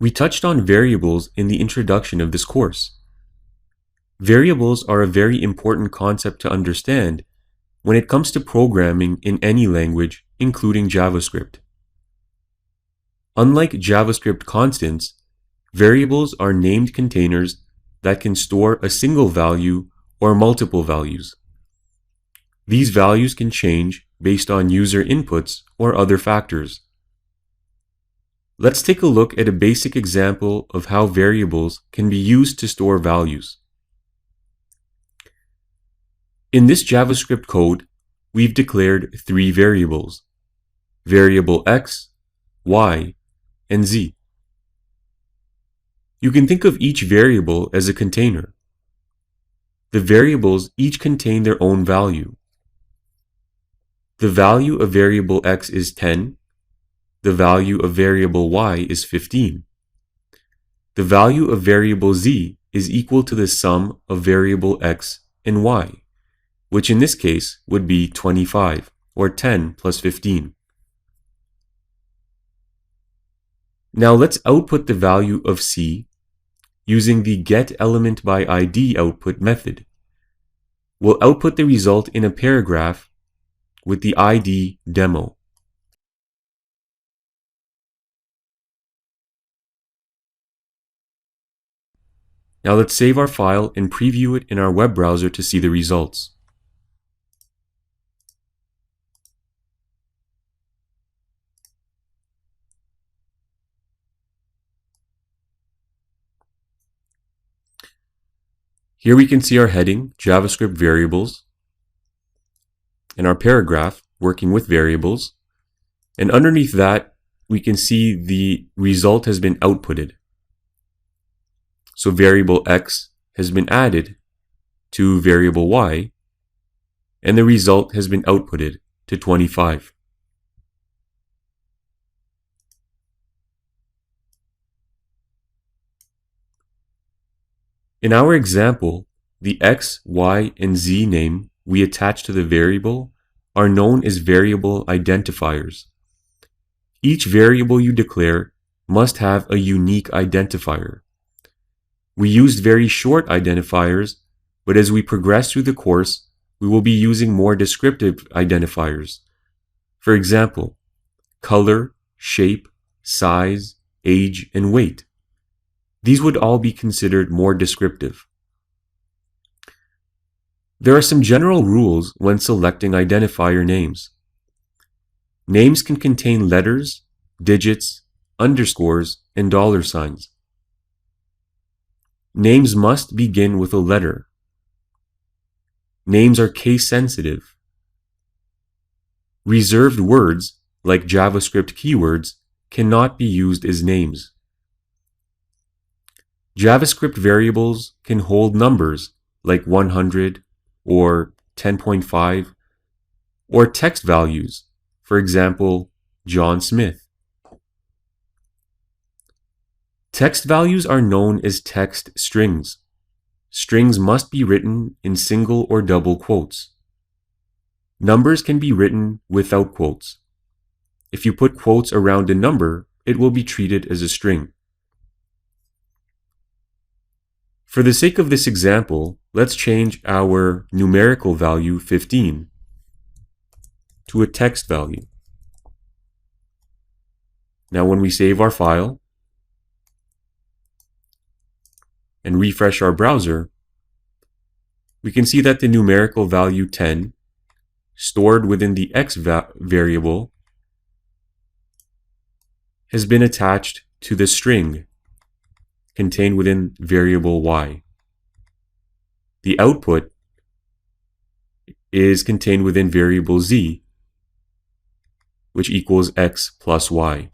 We touched on variables in the introduction of this course. Variables are a very important concept to understand when it comes to programming in any language, including JavaScript. Unlike JavaScript constants, variables are named containers that can store a single value or multiple values. These values can change based on user inputs or other factors. Let's take a look at a basic example of how variables can be used to store values. In this JavaScript code, we've declared three variables: variable x, y, and z. You can think of each variable as a container. The variables each contain their own value. The value of variable x is 10. The value of variable y is 15. The value of variable z is equal to the sum of variable x and y, which in this case would be 25, or 10 plus 15. Now let's output the value of c using the getElementById output method. We'll output the result in a paragraph with the ID demo. Now let's save our file and preview it in our web browser to see the results. Here we can see our heading, JavaScript variables, and our paragraph, working with variables. And underneath that, we can see the result has been outputted. So variable x has been added to variable y, and the result has been outputted to 25. In our example, the x, y, and z name we attach to the variable are known as variable identifiers. Each variable you declare must have a unique identifier. We used very short identifiers, but as we progress through the course, we will be using more descriptive identifiers. For example, color, shape, size, age, and weight. These would all be considered more descriptive. There are some general rules when selecting identifier names. Names can contain letters, digits, underscores, and dollar signs. Names must begin with a letter. Names are case sensitive. Reserved words, like JavaScript keywords, cannot be used as names. JavaScript variables can hold numbers like 100 or 10.5, or text values, for example, John Smith. Text values are known as text strings. Strings must be written in single or double quotes. Numbers can be written without quotes. If you put quotes around a number, it will be treated as a string. For the sake of this example, let's change our numerical value 15 to a text value. Now when we save our file and refresh our browser, we can see that the numerical value 10 stored within the x variable has been attached to the string contained within variable y. The output is contained within variable z, which equals x plus y.